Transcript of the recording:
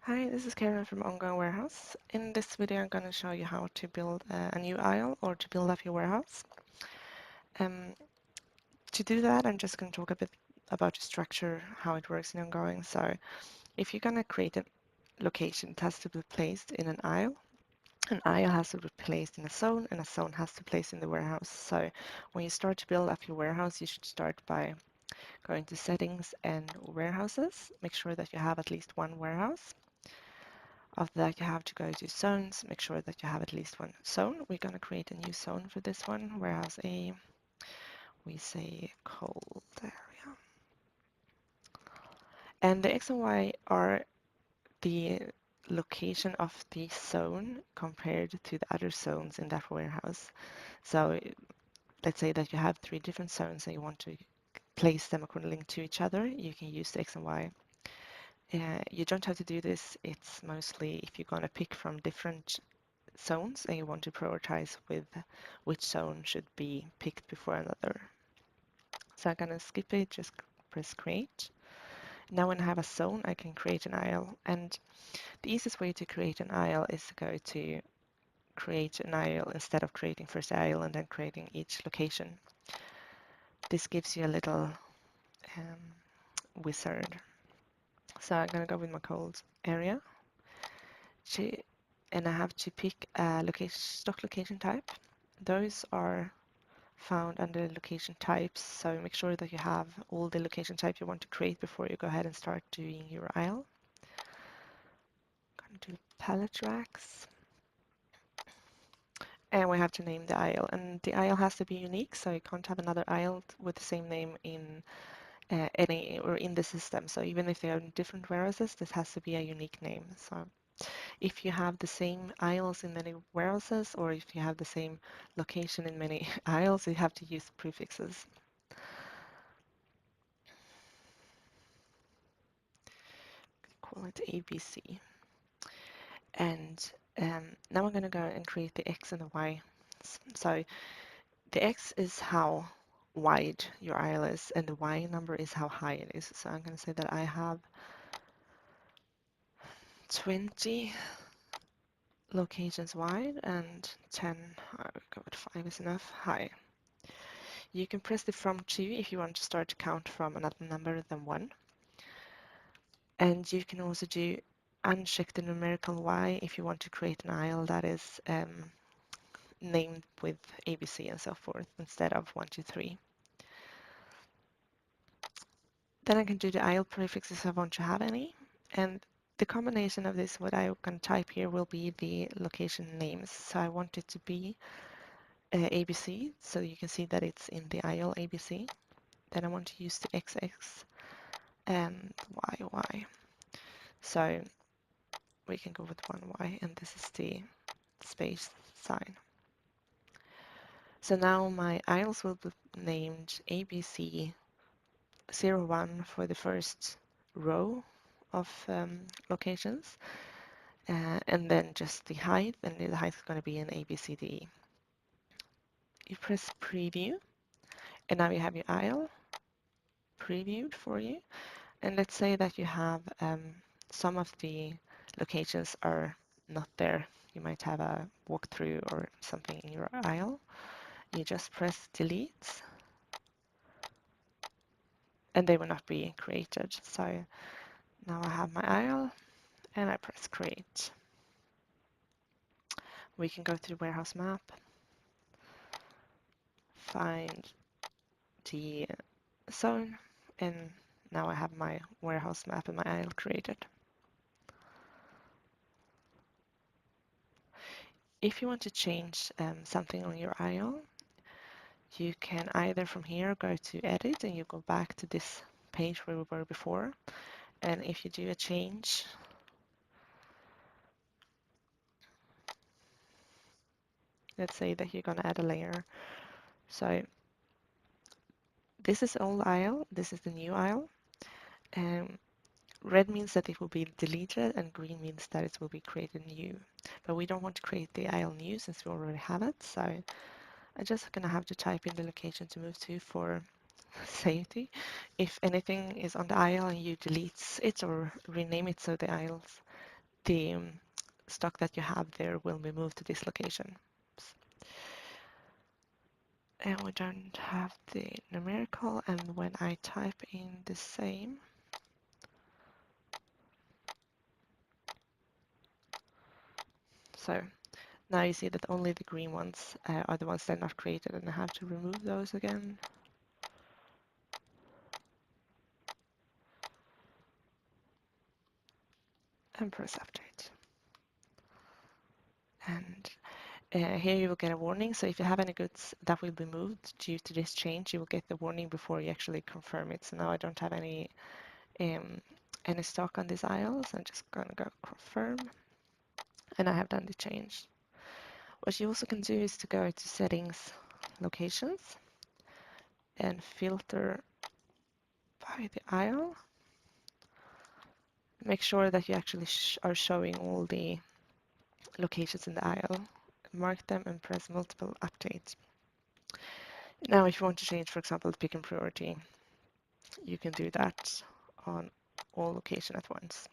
Hi, this is Karen from Ongoing Warehouse. In this video, I'm going to show you how to build a new aisle or to build up your warehouse. Um, to do that, I'm just going to talk a bit about the structure, how it works in Ongoing. So if you're going to create a location, it has to be placed in an aisle. An aisle has to be placed in a zone, and a zone has to be placed in the warehouse. So when you start to build up your warehouse, you should start by going to Settings and Warehouses. Make sure that you have at least one warehouse. After that, you have to go to zones, make sure that you have at least one zone. We're going to create a new zone for this one, warehouse A, we say cold area. And the X and Y are the location of the zone compared to the other zones in that warehouse. So let's say that you have 3 different zones and you want to place them according to each other, you can use the X and Y. You don't have to do this. It's mostly if you're going to pick from different zones and you want to prioritize with which zone should be picked before another. So I'm gonna skip it, just press create. Now when I have a zone, I can create an aisle. And the easiest way to create an aisle is to go to create an aisle instead of creating first aisle and then creating each location. This gives you a little wizard. So I'm gonna go with my cold area. And I have to pick a location, stock location type. Those are found under location types, so make sure that you have all the location type you want to create before you go ahead and start doing your aisle. I'm going to do pallet racks, and we have to name the aisle, and the aisle has to be unique, so you can't have another aisle with the same name in any or in the system. So even if they are in different warehouses, this has to be a unique name. So if you have the same aisles in many warehouses, or if you have the same location in many aisles, you have to use prefixes. Call it ABC. And now I'm going to go and create the X and the Y. So the X is how wide your aisle is, and the Y number is how high it is. So I'm going to say that I have 20 locations wide and 10, I'll go with 5 is enough, high. You can press the from to if you want to start to count from another number than 1. And you can also do uncheck the numerical Y if you want to create an aisle that is named with ABC and so forth instead of 1, 2, 3. Then I can do the aisle prefixes if I want to have any. And the combination of this, what I'm going to type here, will be the location names. So I want it to be ABC, so you can see that it's in the aisle ABC. Then I want to use the XX and YY. So we can go with 1Y, and this is the space sign. So now my aisles will be named ABC 01 for the first row of locations, and then just the height, and the height is going to be an ABCD. You press preview, and now you have your aisle previewed for you. And let's say that you have some of the locations are not there. You might have a walkthrough or something in your aisle. You just press delete, and they will not be created. So now I have my aisle, and I press create. We can go to the warehouse map, find the zone, and now I have my warehouse map and my aisle created. If you want to change something on your aisle, you can either from here go to edit and you go back to this page where we were before. And if you do a change, let's say that you're going to add a layer. So this is old aisle, this is the new aisle. Red means that it will be deleted and green means that it will be created new. But we don't want to create the aisle new since we already have it. So I'm just going to have to type in the location to move to for safety. If anything is on the aisle and you delete it or rename it so the aisles the stock that you have there will be moved to this location. And we don't have the numerical, and when I type in the same, so now you see that only the green ones are the ones that are not created, and I have to remove those again. And press update. And here you will get a warning. So if you have any goods that will be moved due to this change, you will get the warning before you actually confirm it. So now I don't have any stock on this aisle, so I'm just gonna go confirm, and I have done the change. What you also can do is to go to settings, locations, and filter by the aisle. Make sure that you actually are showing all the locations in the aisle. Mark them and press multiple update. Now if you want to change, for example, the pick and priority, you can do that on all locations at once.